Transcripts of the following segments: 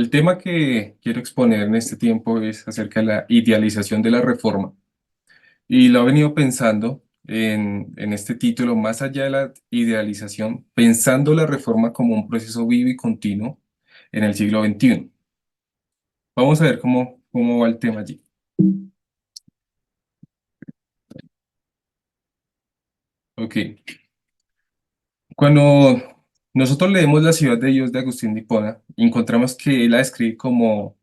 El tema que quiero exponer en este tiempo es acerca de la idealización de la reforma. Y lo he venido pensando en este título, más allá de la idealización, pensando la reforma como un proceso vivo y continuo en el siglo XXI. Vamos a ver cómo va el tema allí. Ok. Cuando nosotros leemos La ciudad de Dios de Agustín de Hipona, encontramos que él la describe como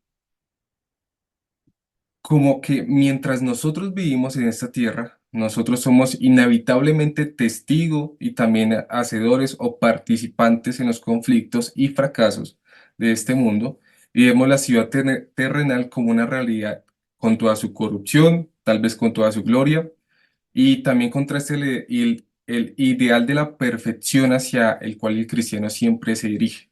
que mientras nosotros vivimos en esta tierra, nosotros somos inevitablemente testigos y también hacedores o participantes en los conflictos y fracasos de este mundo, y vemos la ciudad terrenal como una realidad con toda su corrupción, tal vez con toda su gloria, y también contrasta el ideal de la perfección hacia el cual el cristiano siempre se dirige.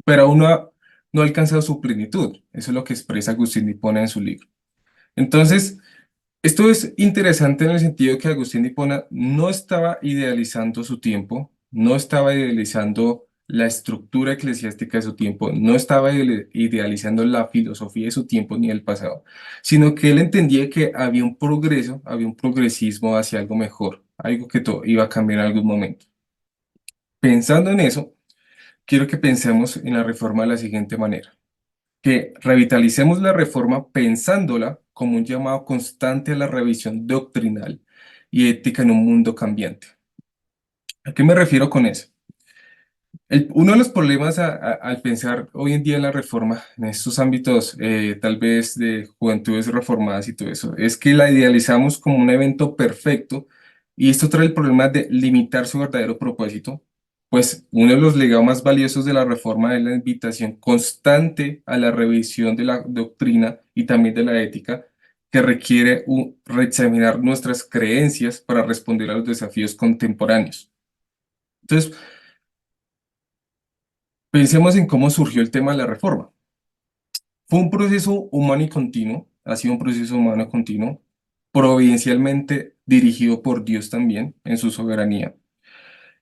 Pero aún no ha alcanzado su plenitud. Eso es lo que expresa Agustín de Hipona en su libro. Entonces, esto es interesante en el sentido que Agustín de Hipona no estaba idealizando su tiempo, no estaba idealizando la estructura eclesiástica de su tiempo, no estaba idealizando la filosofía de su tiempo ni el pasado, sino que él entendía que había un progreso, había un progresismo hacia algo mejor, algo que todo iba a cambiar en algún momento. Pensando en eso, quiero que pensemos en la reforma de la siguiente manera: que revitalicemos la reforma pensándola como un llamado constante a la revisión doctrinal y ética en un mundo cambiante. ¿A qué me refiero con eso? Uno de los problemas al pensar hoy en día en la reforma, en estos ámbitos tal vez de juventudes reformadas y todo eso, es que la idealizamos como un evento perfecto, y esto trae el problema de limitar su verdadero propósito, pues uno de los legados más valiosos de la reforma es la invitación constante a la revisión de la doctrina y también de la ética, que requiere reexaminar nuestras creencias para responder a los desafíos contemporáneos. Entonces, pensemos en cómo surgió el tema de la reforma. Fue un proceso humano y continuo, ha sido un proceso humano continuo, providencialmente dirigido por Dios también en su soberanía,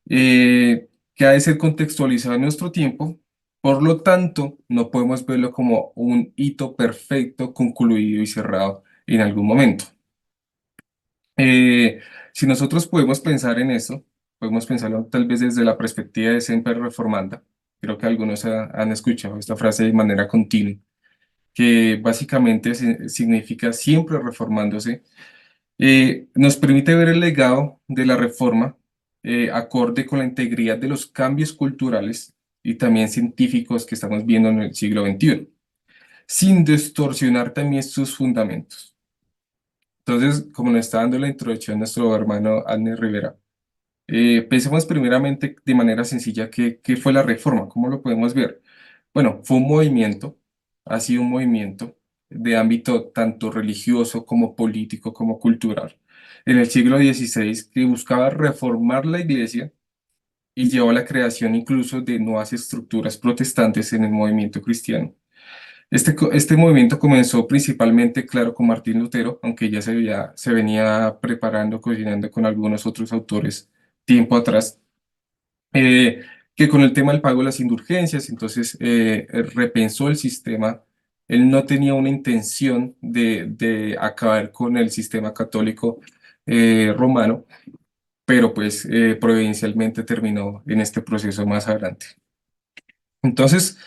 que ha de ser contextualizado en nuestro tiempo. Por lo tanto, no podemos verlo como un hito perfecto, concluido y cerrado en algún momento. Eh, si nosotros podemos pensar en eso, podemos pensarlo tal vez desde la perspectiva de Semper Reformanda. Creo que algunos han escuchado esta frase de manera continua, que básicamente significa siempre reformándose. Nos permite ver el legado de la reforma acorde con la integridad de los cambios culturales y también científicos que estamos viendo en el siglo XXI, sin distorsionar también sus fundamentos. Entonces, como nos está dando la introducción nuestro hermano Adner Rivera, pensemos primeramente de manera sencilla qué fue la reforma, cómo lo podemos ver. Bueno, fue un movimiento, ha sido un movimiento de ámbito tanto religioso como político como cultural en el siglo XVI, que buscaba reformar la iglesia y llevó a la creación incluso de nuevas estructuras protestantes en el movimiento cristiano. Este movimiento comenzó principalmente, claro, con Martín Lutero, aunque ya se venía preparando, coordinando con algunos otros autores tiempo atrás, eh, que con el tema del pago de las indulgencias, entonces repensó el sistema. Él no tenía una intención de acabar con el sistema católico romano, pero pues providencialmente terminó en este proceso más adelante. Entonces,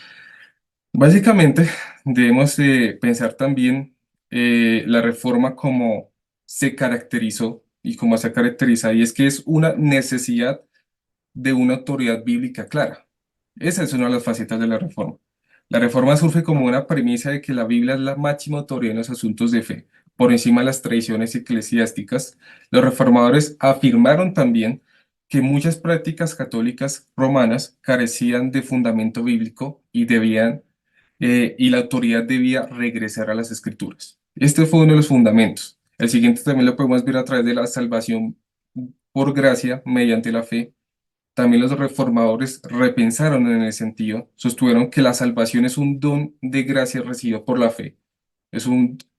básicamente, debemos pensar también la reforma como se caracterizó y cómo se caracteriza, y es que es una necesidad de una autoridad bíblica clara. Esa es una de las facetas de la reforma. La reforma surge como una premisa de que la Biblia es la máxima autoridad en los asuntos de fe, por encima de las tradiciones eclesiásticas. Los reformadores afirmaron también que muchas prácticas católicas romanas carecían de fundamento bíblico y la autoridad debía regresar a las escrituras. Este fue uno de los fundamentos. El siguiente también lo podemos ver a través de la salvación por gracia mediante la fe. También los reformadores repensaron en el sentido, sostuvieron que la salvación es un don de gracia recibido por la fe,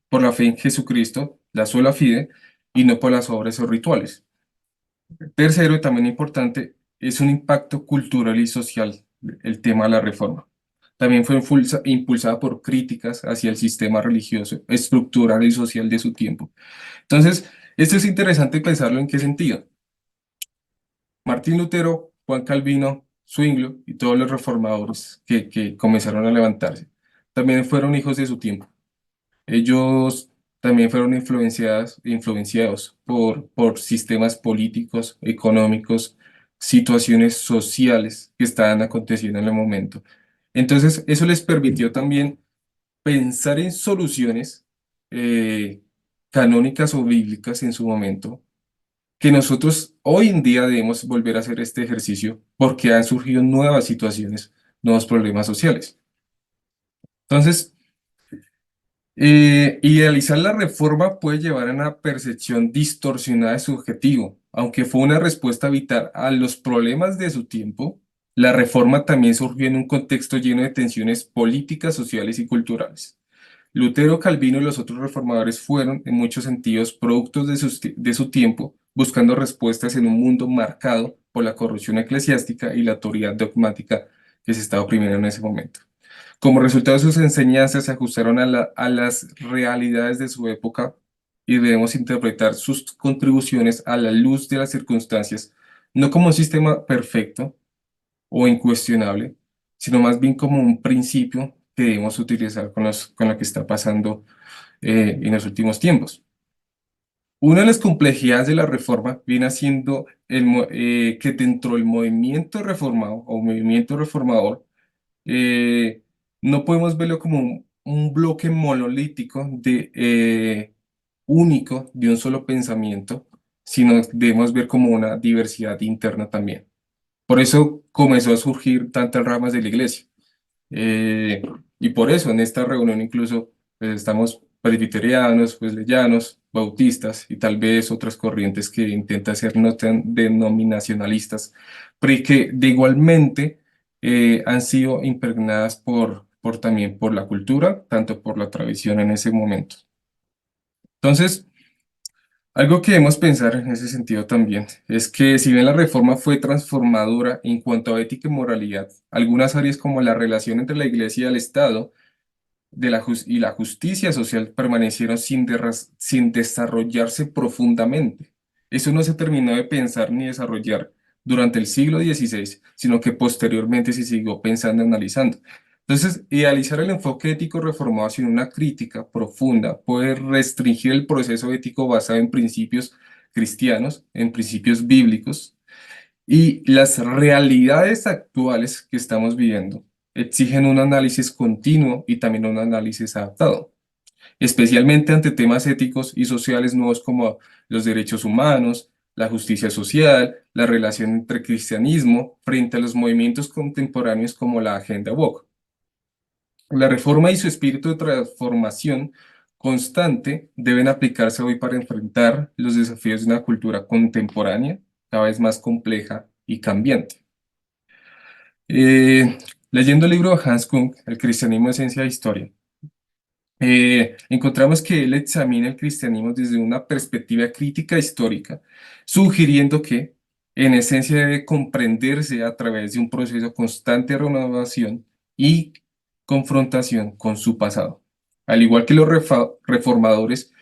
por la fe en Jesucristo, la sola fide, y no por las obras o rituales. Tercero, y también importante, es un impacto cultural y social el tema de la reforma. también fue impulsada por críticas hacia el sistema religioso, estructural y social de su tiempo. Entonces, esto es interesante pensarlo en qué sentido. Martín Lutero, Juan Calvino, Zwinglio y todos los reformadores que comenzaron a levantarse, también fueron hijos de su tiempo. Ellos también fueron influenciados por sistemas políticos, económicos, situaciones sociales que estaban aconteciendo en el momento. Entonces, eso les permitió también pensar en soluciones eh, canónicas o bíblicas en su momento, que nosotros hoy en día debemos volver a hacer este ejercicio porque han surgido nuevas situaciones, nuevos problemas sociales. Entonces, idealizar la reforma puede llevar a una percepción distorsionada de su objetivo. Aunque fue una respuesta vital a los problemas de su tiempo, la reforma también surgió en un contexto lleno de tensiones políticas, sociales y culturales. Lutero, Calvino y los otros reformadores fueron, en muchos sentidos, productos de su tiempo, buscando respuestas en un mundo marcado por la corrupción eclesiástica y la autoridad dogmática que se estaba oprimiendo en ese momento. Como resultado, sus enseñanzas se ajustaron a las realidades de su época y debemos interpretar sus contribuciones a la luz de las circunstancias, no como un sistema perfecto o incuestionable, sino más bien como un principio que debemos utilizar con lo que está pasando en los últimos tiempos. Una de las complejidades de la reforma viene siendo que dentro del movimiento reformado o movimiento reformador, eh, no podemos verlo como un bloque monolítico único de un solo pensamiento, sino debemos ver como una diversidad interna también. Por eso comenzó a surgir tantas ramas de la iglesia. Eh, y por eso en esta reunión incluso pues, estamos presbiterianos, wesleyanos, bautistas y tal vez otras corrientes que intentan ser no tan denominacionalistas, pero y que de igualmente han sido impregnadas también por la cultura, tanto por la tradición en ese momento. Entonces, algo que debemos pensar en ese sentido también es que si bien la reforma fue transformadora en cuanto a ética y moralidad, algunas áreas como la relación entre la iglesia y el Estado y la justicia social permanecieron sin desarrollarse profundamente. Eso no se terminó de pensar ni desarrollar durante el siglo XVI, sino que posteriormente se siguió pensando y analizando. Entonces, idealizar el enfoque ético reformado sin una crítica profunda puede restringir el proceso ético basado en principios cristianos, en principios bíblicos, y las realidades actuales que estamos viviendo exigen un análisis continuo y también un análisis adaptado, especialmente ante temas éticos y sociales nuevos como los derechos humanos, la justicia social, la relación entre cristianismo frente a los movimientos contemporáneos como la Agenda Woke. La reforma y su espíritu de transformación constante deben aplicarse hoy para enfrentar los desafíos de una cultura contemporánea cada vez más compleja y cambiante. Leyendo el libro de Hans Kung, El cristianismo, esencia e historia, encontramos que él examina el cristianismo desde una perspectiva crítica histórica, sugiriendo que, en esencia, debe comprenderse a través de un proceso constante de renovación y confrontación con su pasado. Al igual que los reformadores,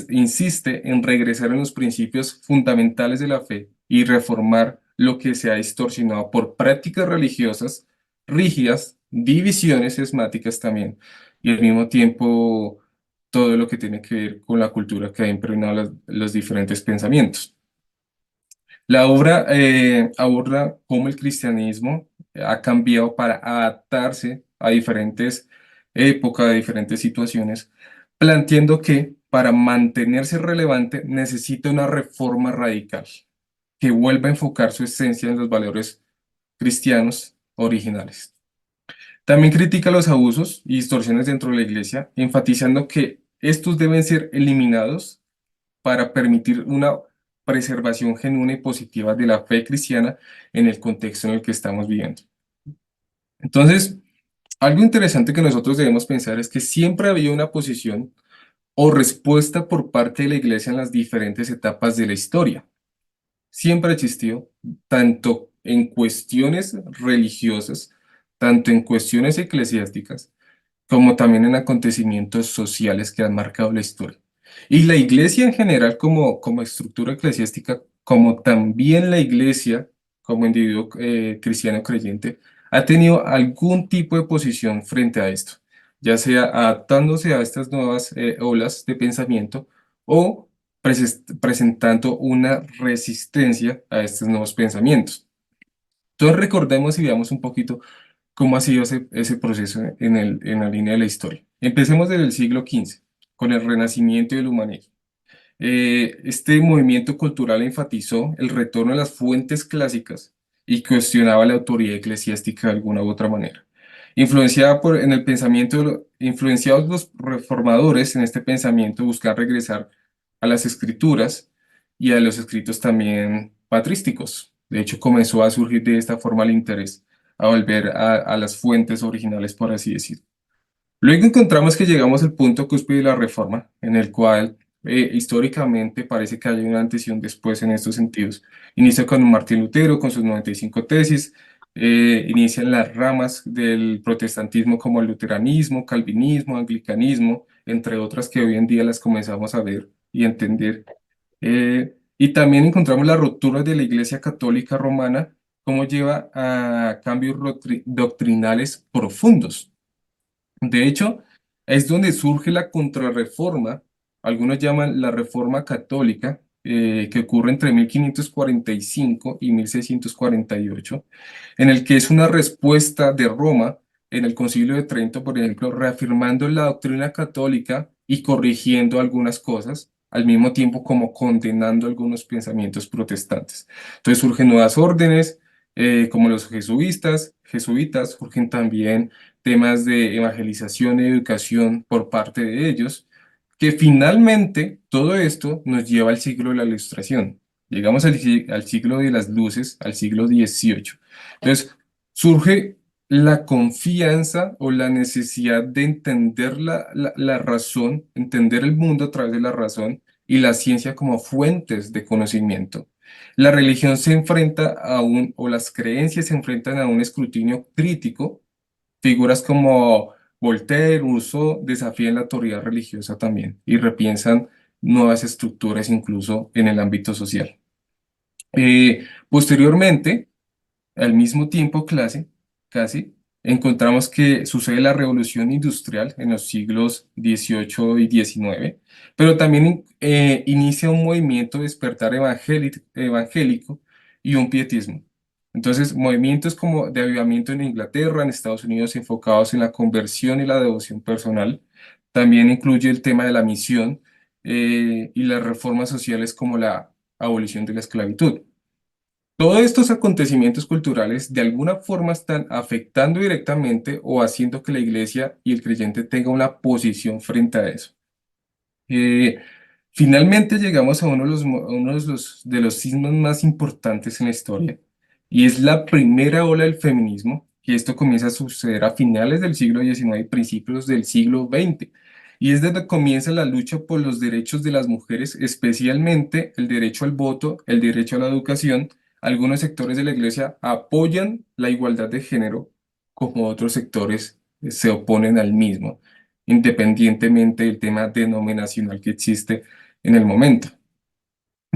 insiste en regresar en los principios fundamentales de la fe y reformar lo que se ha distorsionado por prácticas religiosas rígidas, divisiones esmáticas también y al mismo tiempo todo lo que tiene que ver con la cultura que ha impregnado los diferentes pensamientos. La obra aborda cómo el cristianismo ha cambiado para adaptarse a diferentes épocas, a diferentes situaciones, planteando que para mantenerse relevante necesita una reforma radical que vuelva a enfocar su esencia en los valores cristianos originales. También critica los abusos y distorsiones dentro de la iglesia, enfatizando que estos deben ser eliminados para permitir una preservación genuina y positiva de la fe cristiana en el contexto en el que estamos viviendo. Entonces, algo interesante que nosotros debemos pensar es que siempre había una posición o respuesta por parte de la iglesia en las diferentes etapas de la historia. Siempre existió, tanto en cuestiones religiosas, tanto en cuestiones eclesiásticas como también en acontecimientos sociales que han marcado la historia. Y la iglesia en general como estructura eclesiástica, como también la iglesia como individuo cristiano creyente, ha tenido algún tipo de posición frente a esto, ya sea adaptándose a estas nuevas olas de pensamiento o presentando una resistencia a estos nuevos pensamientos. Entonces recordemos y veamos un poquito cómo ha sido ese proceso en la línea de la historia. Empecemos desde el siglo XV, con el Renacimiento y el humanismo. Este movimiento cultural enfatizó el retorno a las fuentes clásicas y cuestionaba la autoridad eclesiástica de alguna u otra manera. En el pensamiento, influenciados los reformadores en este pensamiento, buscan regresar a las escrituras y a los escritos también patrísticos. De hecho, comenzó a surgir de esta forma el interés a volver a las fuentes originales, por así decirlo. Luego encontramos que llegamos al punto cúspide de la Reforma, en el cual históricamente parece que hay un antes y un después en estos sentidos. Inicia con Martín Lutero, con sus 95 tesis, inician las ramas del protestantismo como el luteranismo, calvinismo, anglicanismo, entre otras que hoy en día las comenzamos a ver y entender. Y también encontramos la ruptura de la Iglesia Católica Romana, cómo lleva a cambios doctrinales profundos. De hecho, es donde surge la contrarreforma, algunos llaman la Reforma Católica, que ocurre entre 1545 y 1648, en el que es una respuesta de Roma en el Concilio de Trento, por ejemplo, reafirmando la doctrina católica y corrigiendo algunas cosas, al mismo tiempo como condenando algunos pensamientos protestantes. Entonces surgen nuevas órdenes, como los jesuitas, surgen también temas de evangelización y educación por parte de ellos, que finalmente todo esto nos lleva al siglo de la Ilustración. Llegamos al siglo de las luces, al siglo XVIII. Entonces, surge la confianza o la necesidad de entender la razón, entender el mundo a través de la razón y la ciencia como fuentes de conocimiento. La religión se enfrenta o las creencias se enfrentan a un escrutinio crítico. Figuras como Voltaire, Rousseau desafían la autoridad religiosa también y repiensan nuevas estructuras incluso en el ámbito social. Posteriormente, al mismo tiempo casi, encontramos que sucede la revolución industrial en los siglos XVIII y XIX, pero también inicia un movimiento de despertar evangélico y un pietismo. Entonces, movimientos como de avivamiento en Inglaterra, en Estados Unidos, enfocados en la conversión y la devoción personal. También incluye el tema de la misión y las reformas sociales como la abolición de la esclavitud. Todos estos acontecimientos culturales de alguna forma están afectando directamente o haciendo que la iglesia y el creyente tenga una posición frente a eso. Eh, Finalmente llegamos a uno de los sismos más importantes en la historia y es la primera ola del feminismo, y esto comienza a suceder a finales del siglo XIX y principios del siglo XX. Y es donde comienza la lucha por los derechos de las mujeres, especialmente el derecho al voto, el derecho a la educación. Algunos sectores de la iglesia apoyan la igualdad de género, como otros sectores se oponen al mismo, independientemente del tema denominacional que existe en el momento.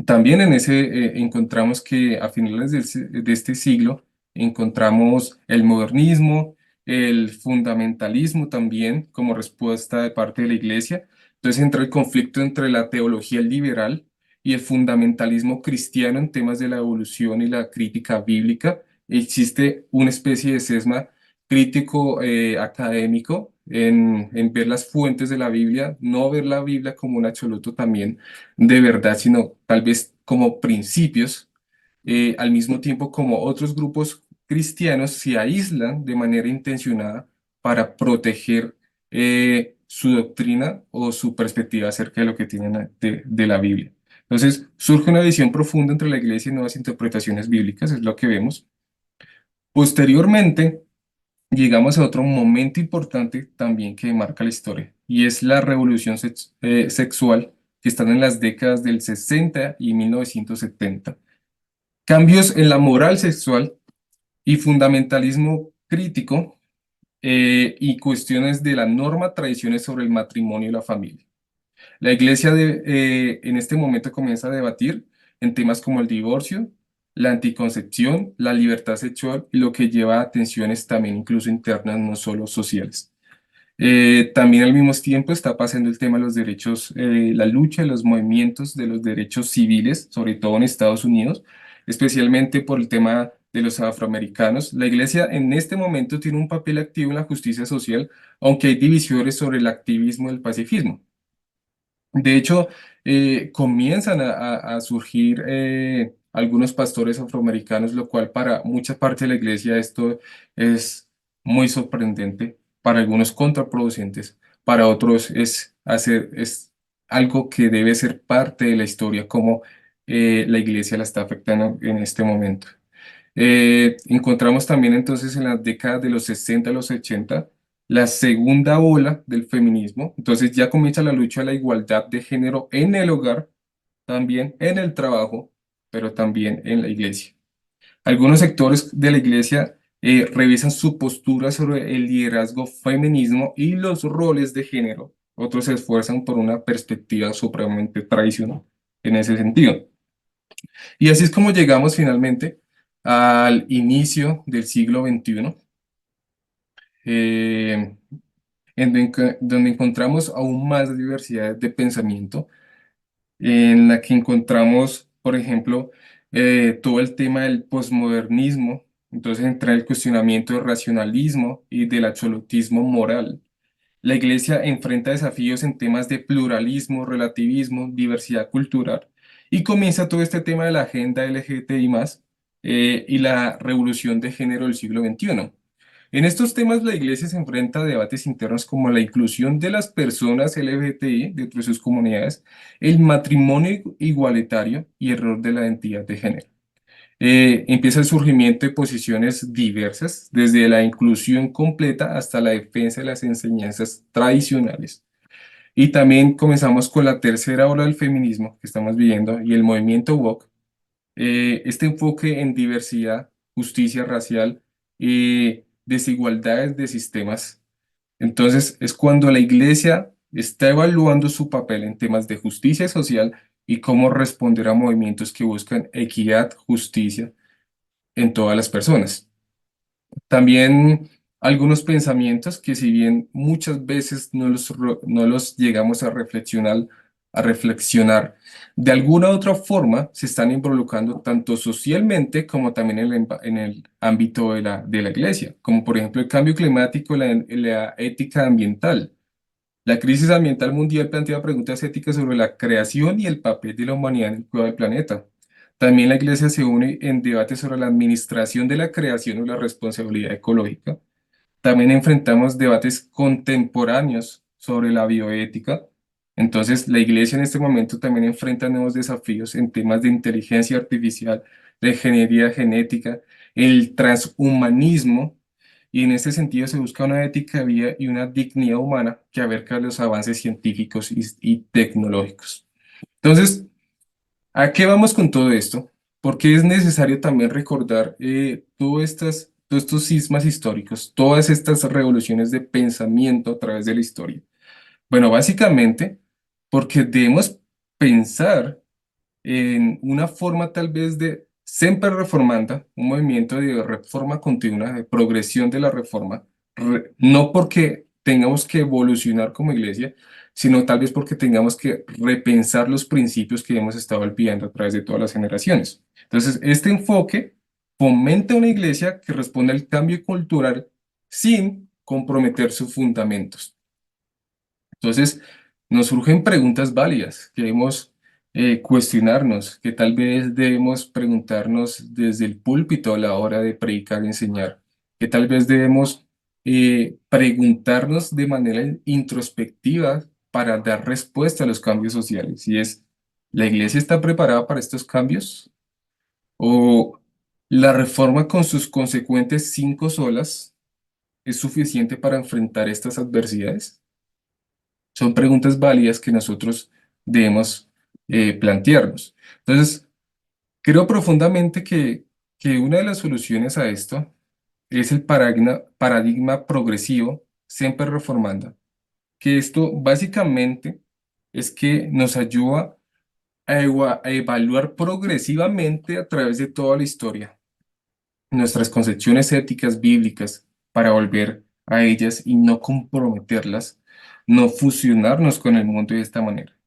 También encontramos que a finales de este siglo encontramos el modernismo, el fundamentalismo también como respuesta de parte de la iglesia. Entonces entra el conflicto entre la teología liberal y el fundamentalismo cristiano en temas de la evolución y la crítica bíblica. Existe una especie de sesma crítico académico en ver las fuentes de la Biblia, no ver la Biblia como un absoluto también de verdad, sino tal vez como principios, al mismo tiempo como otros grupos cristianos se aíslan de manera intencionada para proteger su doctrina o su perspectiva acerca de lo que tienen de la Biblia. Entonces, surge una visión profunda entre la iglesia y nuevas interpretaciones bíblicas, es lo que vemos. Posteriormente, llegamos a otro momento importante también que marca la historia, y es la revolución sexual que están en las décadas del 60 y 1970. Cambios en la moral sexual y fundamentalismo crítico y cuestiones de la norma, tradiciones sobre el matrimonio y la familia. La iglesia en este momento comienza a debatir en temas como el divorcio, la anticoncepción, la libertad sexual y lo que lleva a tensiones también incluso internas, no solo sociales. También al mismo tiempo está pasando el tema de los derechos, la lucha de los movimientos de los derechos civiles, sobre todo en Estados Unidos, especialmente por el tema de los afroamericanos. La iglesia en este momento tiene un papel activo en la justicia social, aunque hay divisiones sobre el activismo y el pacifismo. De hecho, comienzan a surgir algunos pastores afroamericanos, lo cual para mucha parte de la iglesia esto es muy sorprendente, para algunos contraproducentes, para otros es algo que debe ser parte de la historia, como la iglesia la está afectando en este momento. Encontramos también entonces en las décadas de los 60 a los 80 la segunda ola del feminismo. Entonces ya comienza la lucha de la igualdad de género en el hogar, también en el trabajo, pero también en la iglesia. Algunos sectores de la iglesia revisan su postura sobre el liderazgo feminismo y los roles de género. Otros se esfuerzan por una perspectiva supremamente tradicional en ese sentido. Y así es como llegamos finalmente al inicio del siglo XXI, eh, donde encontramos aún más diversidad de pensamiento, en la que encontramos, por ejemplo, todo el tema del posmodernismo. Entonces entra el cuestionamiento del racionalismo y del absolutismo moral. La Iglesia enfrenta desafíos en temas de pluralismo, relativismo, diversidad cultural y comienza todo este tema de la agenda LGBTI+, y la revolución de género del siglo XXI. En estos temas la Iglesia se enfrenta a debates internos como la inclusión de las personas LGBTI dentro de sus comunidades, el matrimonio igualitario y el rol de la identidad de género. Empieza el surgimiento de posiciones diversas, desde la inclusión completa hasta la defensa de las enseñanzas tradicionales. Y también comenzamos con la tercera ola del feminismo que estamos viviendo y el movimiento woke. Este enfoque en diversidad, justicia racial y desigualdades de sistemas. Entonces es cuando la iglesia está evaluando su papel en temas de justicia social y cómo responder a movimientos que buscan equidad, justicia en todas las personas. También algunos pensamientos que si bien muchas veces no los llegamos a reflexionar, de alguna u otra forma se están involucrando tanto socialmente como también en el ámbito de la iglesia, como por ejemplo el cambio climático, la ética ambiental. La crisis ambiental mundial plantea preguntas éticas sobre la creación y el papel de la humanidad en el cuidado del planeta. También la Iglesia se une en debates sobre la administración de la creación o la responsabilidad ecológica. También enfrentamos debates contemporáneos sobre la bioética. Entonces, la Iglesia en este momento también enfrenta nuevos desafíos en temas de inteligencia artificial, de ingeniería genética, el transhumanismo, y en este sentido se busca una ética de vida y una dignidad humana que abarca los avances científicos y tecnológicos. Entonces, ¿a qué vamos con todo esto? Porque es necesario también recordar todos estos sismas históricos, todas estas revoluciones de pensamiento a través de la historia. Bueno, básicamente porque debemos pensar en una forma tal vez de sempre reformanda, un movimiento de reforma continua, de progresión de la reforma, no porque tengamos que evolucionar como iglesia, sino tal vez porque tengamos que repensar los principios que hemos estado olvidando a través de todas las generaciones. Entonces, este enfoque fomenta una iglesia que responde al cambio cultural sin comprometer sus fundamentos. Entonces, nos surgen preguntas válidas que debemos cuestionarnos, que tal vez debemos preguntarnos desde el púlpito a la hora de predicar y enseñar, que tal vez debemos preguntarnos de manera introspectiva para dar respuesta a los cambios sociales. Y es, ¿la iglesia está preparada para estos cambios? ¿O la reforma con sus consecuentes 5 solas es suficiente para enfrentar estas adversidades? Son preguntas válidas que nosotros debemos plantearnos. Entonces, creo profundamente que una de las soluciones a esto es el paradigma progresivo, siempre reformanda, que esto básicamente es que nos ayuda a evaluar progresivamente a través de toda la historia nuestras concepciones éticas bíblicas para volver a ellas y no comprometerlas, no fusionarnos con el mundo de esta manera.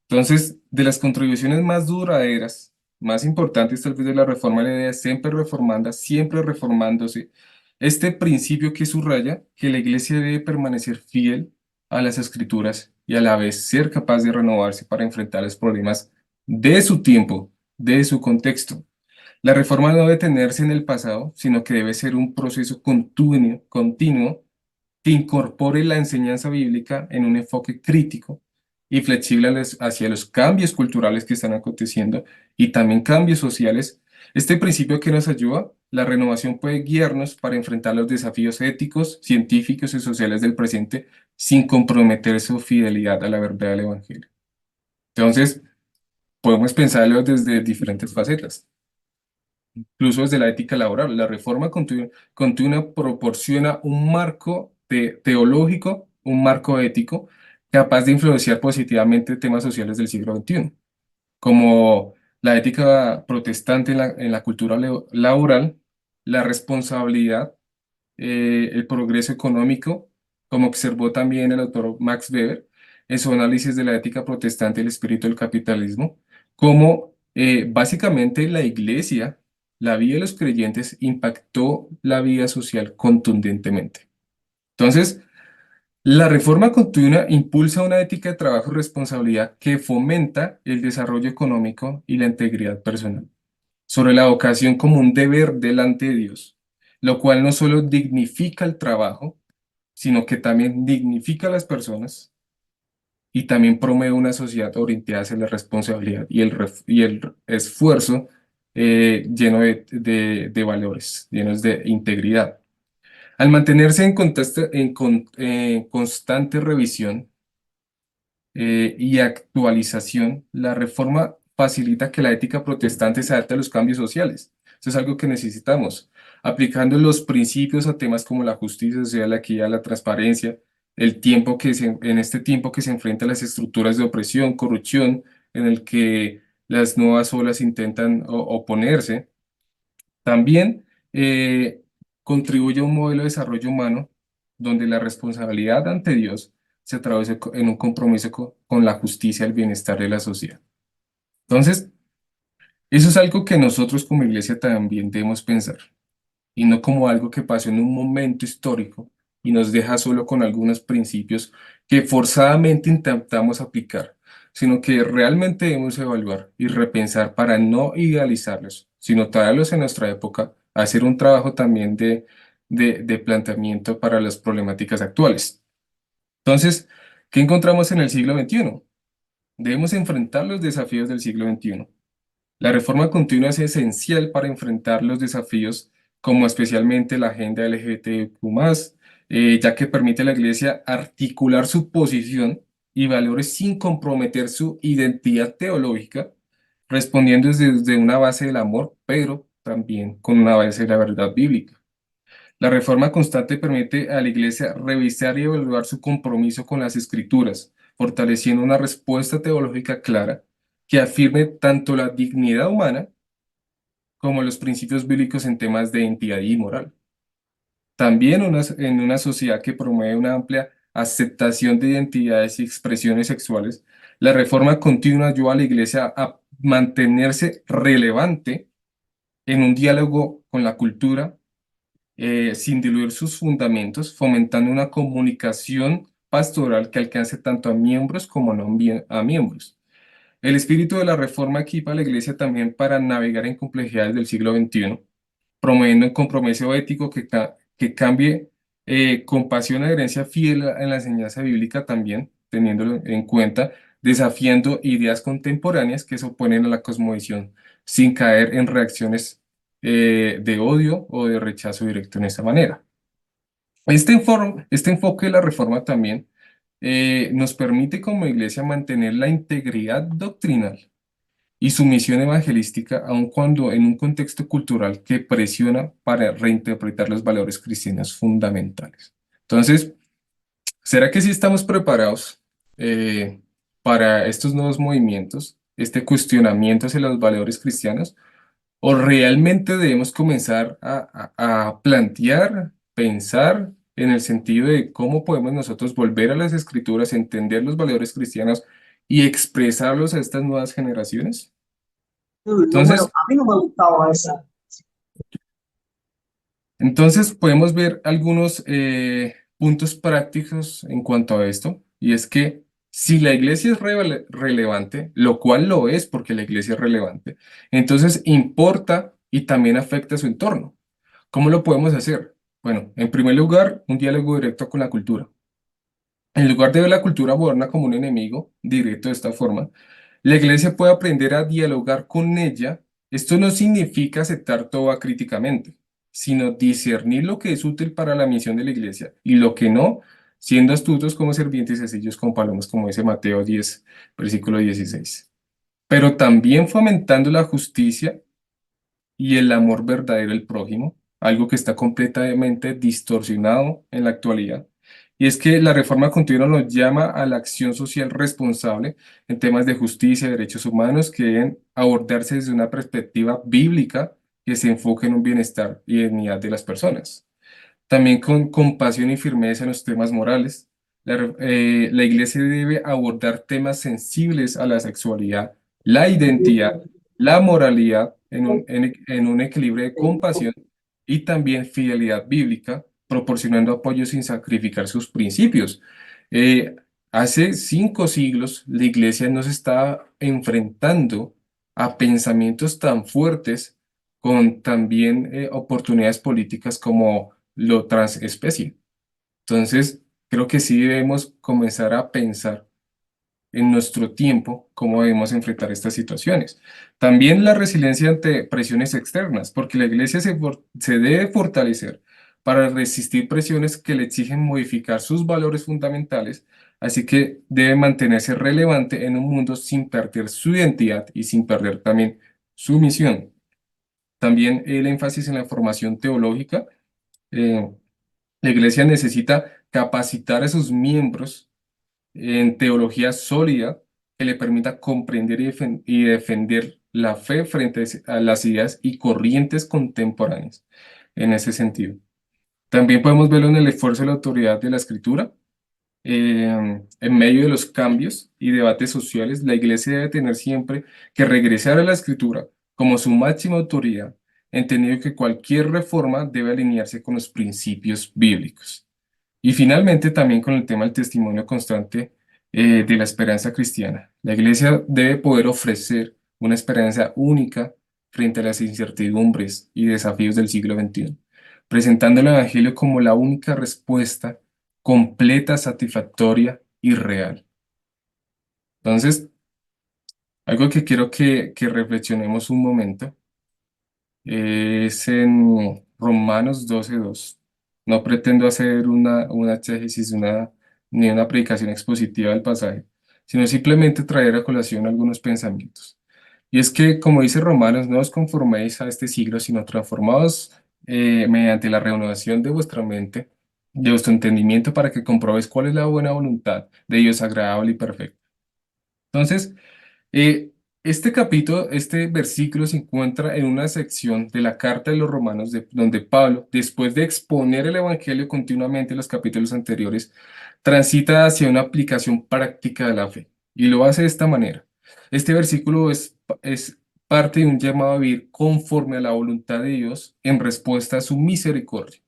Entonces, de las contribuciones más duraderas, más importantes tal vez de la reforma de la idea, siempre reformanda, siempre reformándose, este principio que subraya que la iglesia debe permanecer fiel a las escrituras y a la vez ser capaz de renovarse para enfrentar los problemas de su tiempo, de su contexto. La reforma no debe detenerse en el pasado, sino que debe ser un proceso continuo que incorpore la enseñanza bíblica en un enfoque crítico y flexible hacia los cambios culturales que están aconteciendo y también cambios sociales. Este principio que nos ayuda, la renovación puede guiarnos para enfrentar los desafíos éticos, científicos y sociales del presente sin comprometer su fidelidad a la verdad del Evangelio. Entonces, podemos pensarlo desde diferentes facetas, incluso desde la ética laboral. La reforma continua proporciona un marco teológico, un marco ético, capaz de influenciar positivamente temas sociales del siglo XXI, como la ética protestante en la cultura laboral, la responsabilidad, el progreso económico, como observó también el autor Max Weber en su análisis de la ética protestante y el espíritu del capitalismo, como básicamente la iglesia, la vida de los creyentes impactó la vida social contundentemente. Entonces, la reforma continua impulsa una ética de trabajo y responsabilidad que fomenta el desarrollo económico y la integridad personal sobre la vocación como un deber delante de Dios, lo cual no solo dignifica el trabajo, sino que también dignifica a las personas y también promueve una sociedad orientada hacia la responsabilidad y el esfuerzo lleno de valores, llenos de integridad. Al mantenerse en constante revisión, y actualización, la reforma facilita que la ética protestante se adapte a los cambios sociales. Eso es algo que necesitamos. Aplicando los principios a temas como la justicia social, la equidad, la transparencia, en este tiempo que se enfrenta a las estructuras de opresión, corrupción, en el que las nuevas olas intentan oponerse, también contribuye a un modelo de desarrollo humano donde la responsabilidad ante Dios se traduce en un compromiso con la justicia y el bienestar de la sociedad. Entonces, eso es algo que nosotros como iglesia también debemos pensar y no como algo que pasó en un momento histórico y nos deja solo con algunos principios que forzadamente intentamos aplicar, sino que realmente debemos evaluar y repensar para no idealizarlos, sino traerlos en nuestra época, hacer un trabajo también de planteamiento para las problemáticas actuales. Entonces, ¿qué encontramos en el siglo XXI? Debemos enfrentar los desafíos del siglo XXI. La reforma continua es esencial para enfrentar los desafíos, como especialmente la agenda LGBTQ+, ya que permite a la Iglesia articular su posición y valores sin comprometer su identidad teológica, respondiendo desde una base del amor, pero también con una base de la verdad bíblica. La reforma constante permite a la Iglesia revisar y evaluar su compromiso con las Escrituras, fortaleciendo una respuesta teológica clara que afirme tanto la dignidad humana como los principios bíblicos en temas de identidad y moral. También en una sociedad que promueve una amplia aceptación de identidades y expresiones sexuales, la reforma continua ayuda a la Iglesia a mantenerse relevante en un diálogo con la cultura sin diluir sus fundamentos, fomentando una comunicación pastoral que alcance tanto a miembros como a miembros. El espíritu de la reforma equipa a la Iglesia también para navegar en complejidades del siglo XXI, promoviendo un compromiso ético que cambie con pasión a herencia fiel en la enseñanza bíblica también, teniéndolo en cuenta, desafiando ideas contemporáneas que se oponen a la cosmovisión, sin caer en reacciones de odio o de rechazo directo en esta manera. Este enfoque de la reforma también nos permite como iglesia mantener la integridad doctrinal y su misión evangelística, aun cuando en un contexto cultural que presiona para reinterpretar los valores cristianos fundamentales. Entonces, ¿será que sí estamos preparados para estos nuevos movimientos, este cuestionamiento hacia los valores cristianos? ¿O realmente debemos comenzar a plantear, pensar en el sentido de cómo podemos nosotros volver a las escrituras, entender los valores cristianos y expresarlos a estas nuevas generaciones? Entonces, A mí no me gustaba esa. Entonces podemos ver algunos puntos prácticos en cuanto a esto, y es que si la iglesia es relevante, lo cual lo es porque la iglesia es relevante, entonces importa y también afecta a su entorno. ¿Cómo lo podemos hacer? Bueno, en primer lugar, un diálogo directo con la cultura. En lugar de ver la cultura moderna como un enemigo directo de esta forma, la iglesia puede aprender a dialogar con ella. Esto no significa aceptar todo acríticamente, sino discernir lo que es útil para la misión de la iglesia y lo que no, siendo astutos como servientes y sencillos como palomas, como dice Mateo 10, versículo 16. Pero también fomentando la justicia y el amor verdadero al prójimo, algo que está completamente distorsionado en la actualidad. Y es que la reforma continua nos llama a la acción social responsable en temas de justicia y derechos humanos que deben abordarse desde una perspectiva bíblica que se enfoque en un bienestar y dignidad de las personas. También con compasión y firmeza en los temas morales. La iglesia debe abordar temas sensibles a la sexualidad, la identidad, la moralidad en un equilibrio de compasión y también fidelidad bíblica, proporcionando apoyo sin sacrificar sus principios. Eh, Hace 5 siglos la iglesia no se estaba enfrentando a pensamientos tan fuertes con también oportunidades políticas como lo transespecie. Entonces, creo que sí debemos comenzar a pensar en nuestro tiempo cómo debemos enfrentar estas situaciones. También la resiliencia ante presiones externas, porque la iglesia se debe fortalecer para resistir presiones que le exigen modificar sus valores fundamentales, así que debe mantenerse relevante en un mundo sin perder su identidad y sin perder también su misión. También el énfasis en la formación teológica. eh, la iglesia necesita capacitar a sus miembros en teología sólida que le permita comprender y defender la fe frente a las ideas y corrientes contemporáneas en ese sentido. También podemos verlo en el esfuerzo de la autoridad de la escritura. En medio de los cambios y debates sociales, la iglesia debe tener siempre que regresar a la escritura como su máxima autoridad, entendiendo que cualquier reforma debe alinearse con los principios bíblicos. Y finalmente, también con el tema del testimonio constante de la esperanza cristiana. La iglesia debe poder ofrecer una esperanza única frente a las incertidumbres y desafíos del siglo XXI, presentando el Evangelio como la única respuesta completa, satisfactoria y real. Entonces, algo que quiero que reflexionemos un momento es en Romanos 12:2. No pretendo hacer una exégesis ni una predicación expositiva del pasaje, sino simplemente traer a colación algunos pensamientos. Y es que, como dice Romanos, no os conforméis a este siglo, sino transformados mediante la renovación de vuestra mente, de vuestro entendimiento, para que comprobéis cuál es la buena voluntad de Dios agradable y perfecta. Entonces, este capítulo, este versículo se encuentra en una sección de la carta de los Romanos donde Pablo, después de exponer el Evangelio continuamente en los capítulos anteriores, transita hacia una aplicación práctica de la fe y lo hace de esta manera. Este versículo es parte de un llamado a vivir conforme a la voluntad de Dios en respuesta a su misericordia.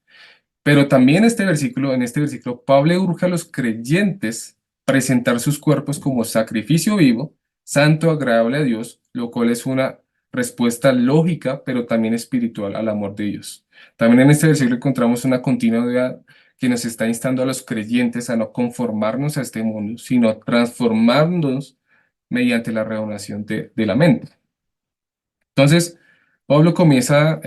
Pero también en este versículo, Pablo urge a los creyentes presentar sus cuerpos como sacrificio vivo, santo, agradable a Dios, lo cual es una respuesta lógica, pero también espiritual al amor de Dios. También en este versículo encontramos una continuidad que nos está instando a los creyentes a no conformarnos a este mundo, sino transformarnos mediante la renovación de la mente. Entonces, Pablo comienza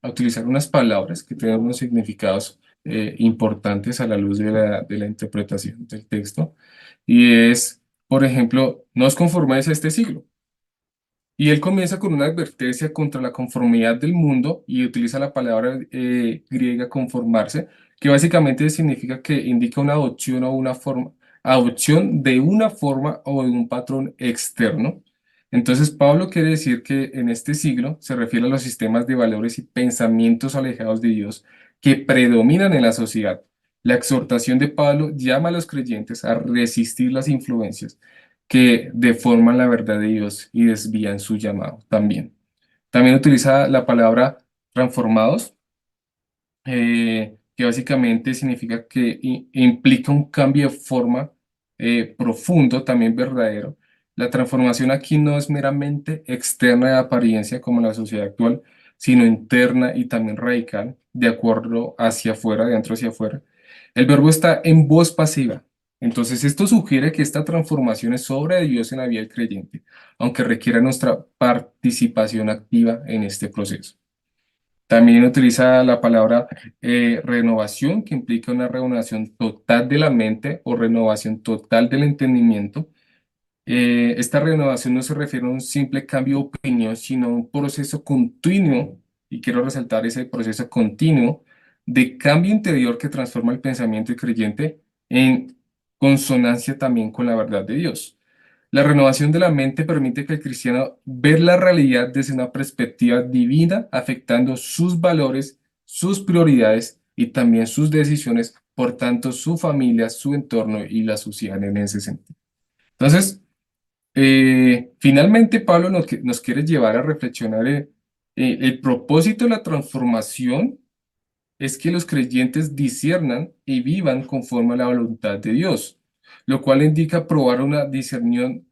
a utilizar unas palabras que tienen unos significados importantes a la luz de la interpretación del texto. Y es, por ejemplo, no os conforméis a este siglo. Y él comienza con una advertencia contra la conformidad del mundo y utiliza la palabra griega conformarse, que básicamente significa que indica una adopción o una forma, adopción de una forma o de un patrón externo. Entonces, Pablo quiere decir que en este siglo se refiere a los sistemas de valores y pensamientos alejados de Dios que predominan en la sociedad. La exhortación de Pablo llama a los creyentes a resistir las influencias que deforman la verdad de Dios y desvían su llamado también. También utiliza la palabra transformados, que básicamente significa que implica un cambio de forma profundo, también verdadero. La transformación aquí no es meramente externa de apariencia como en la sociedad actual, sino interna y también radical, de acuerdo hacia afuera, de adentro hacia afuera. El verbo está en voz pasiva. Entonces, esto sugiere que esta transformación es obra de Dios en la vida del creyente, aunque requiera nuestra participación activa en este proceso. También utiliza la palabra renovación, que implica una renovación total de la mente o renovación total del entendimiento. Esta renovación no se refiere a un simple cambio de opinión, sino a un proceso continuo, y quiero resaltar ese proceso continuo de cambio interior que transforma el pensamiento del creyente en consonancia también con la verdad de Dios. La renovación de la mente permite que el cristiano vea la realidad desde una perspectiva divina, afectando sus valores, sus prioridades y también sus decisiones, por tanto, su familia, su entorno y la sociedad en ese sentido. Entonces, finalmente, Pablo nos quiere llevar a reflexionar el propósito de la transformación es que los creyentes disciernan y vivan conforme a la voluntad de Dios, lo cual indica aprobar una discernión,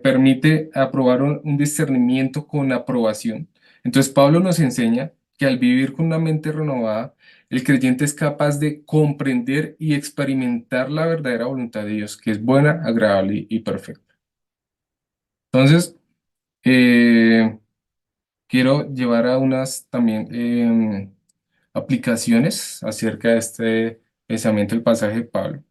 permite aprobar un discernimiento con aprobación. Entonces, Pablo nos enseña que al vivir con una mente renovada, el creyente es capaz de comprender y experimentar la verdadera voluntad de Dios, que es buena, agradable y perfecta. Entonces, eh, quiero llevar a unas también aplicaciones acerca de este pensamiento del pasaje de Pablo.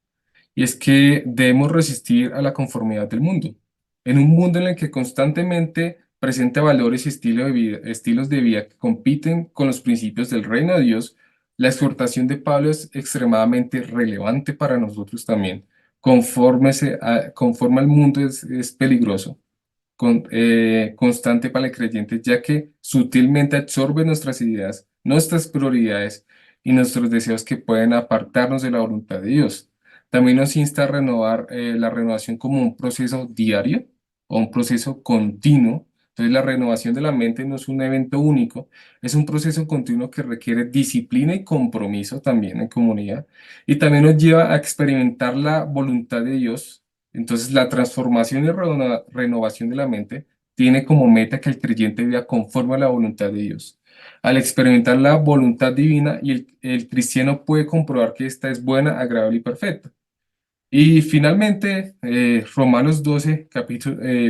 Y es que debemos resistir a la conformidad del mundo. En un mundo en el que constantemente presenta valores y estilos de vida que compiten con los principios del reino de Dios, la exhortación de Pablo es extremadamente relevante para nosotros también. Conforme al mundo es peligroso constante para el creyente, ya que sutilmente absorbe nuestras ideas, nuestras prioridades y nuestros deseos que pueden apartarnos de la voluntad de Dios. También nos insta a renovar la renovación como un proceso diario o un proceso continuo. Entonces, la renovación de la mente no es un evento único, es un proceso continuo que requiere disciplina y compromiso también en comunidad. Y también nos lleva a experimentar la voluntad de Dios. Entonces, la transformación y renovación de la mente tiene como meta que el creyente viva conforme a la voluntad de Dios. Al experimentar la voluntad divina, y el cristiano puede comprobar que esta es buena, agradable y perfecta. Y finalmente, Romanos 12,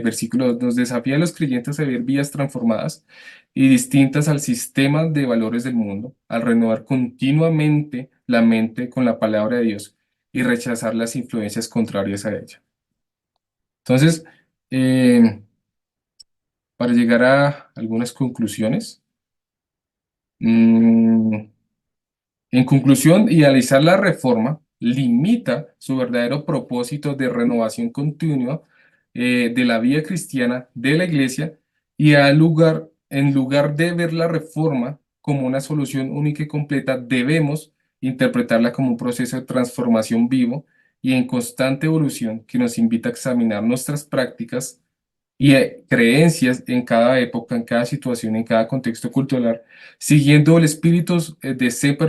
versículo 2, nos desafía a los creyentes a vivir vidas transformadas y distintas al sistema de valores del mundo, al renovar continuamente la mente con la palabra de Dios y rechazar las influencias contrarias a ella. Entonces, eh, para llegar a algunas conclusiones, mm, en conclusión, idealizar la reforma limita su verdadero propósito de renovación continua de la vida cristiana de la iglesia y en lugar de ver la reforma como una solución única y completa, debemos interpretarla como un proceso de transformación vivo y en constante evolución que nos invita a examinar nuestras prácticas y creencias en cada época, en cada situación, en cada contexto cultural, siguiendo el espíritu de siempre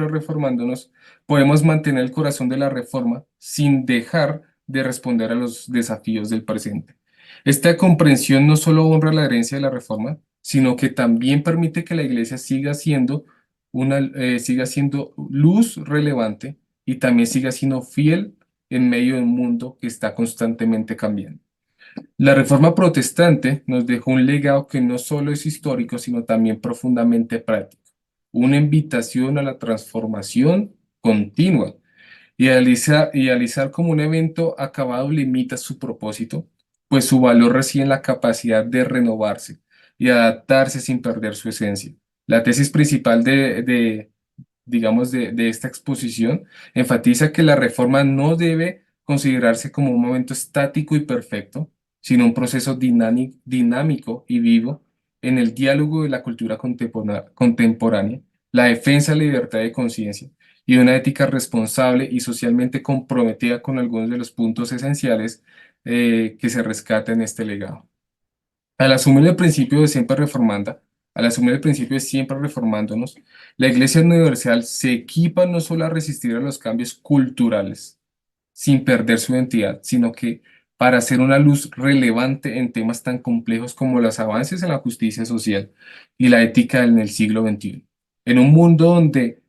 reformándonos, podemos mantener el corazón de la reforma sin dejar de responder a los desafíos del presente. Esta comprensión no solo honra la herencia de la reforma, sino que también permite que la iglesia siga siendo luz relevante y también siga siendo fiel en medio de un mundo que está constantemente cambiando. La Reforma Protestante nos dejó un legado que no solo es histórico, sino también profundamente práctico, una invitación a la transformación continua. Idealizar como un evento acabado limita su propósito, pues su valor reside en la capacidad de renovarse y adaptarse sin perder su esencia. La tesis principal digamos, de esta exposición, enfatiza que la reforma no debe considerarse como un momento estático y perfecto, sino un proceso dinámico y vivo en el diálogo de la cultura contemporánea, la defensa de la libertad de conciencia y una ética responsable y socialmente comprometida con algunos de los puntos esenciales que se rescatan en este legado. Al asumir el principio de siempre reformanda, al asumir el principio de siempre reformándonos, la Iglesia Universal se equipa no solo a resistir a los cambios culturales, sin perder su identidad, sino que para ser una luz relevante en temas tan complejos como los avances en la justicia social y la ética en el siglo XXI. En un mundo donde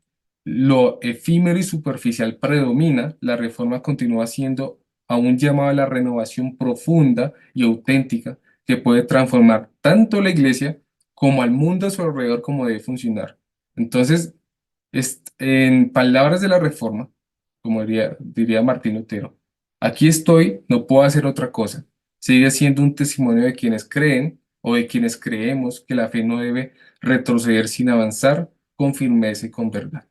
lo efímero y superficial predomina, la reforma continúa siendo aún llamada a la renovación profunda y auténtica que puede transformar tanto la iglesia como al mundo a su alrededor como debe funcionar. Entonces, en palabras de la reforma, como diría Martín Lutero, aquí estoy, no puedo hacer otra cosa. Sigue siendo un testimonio de quienes creen o de quienes creemos que la fe no debe retroceder sin avanzar con firmeza y con verdad.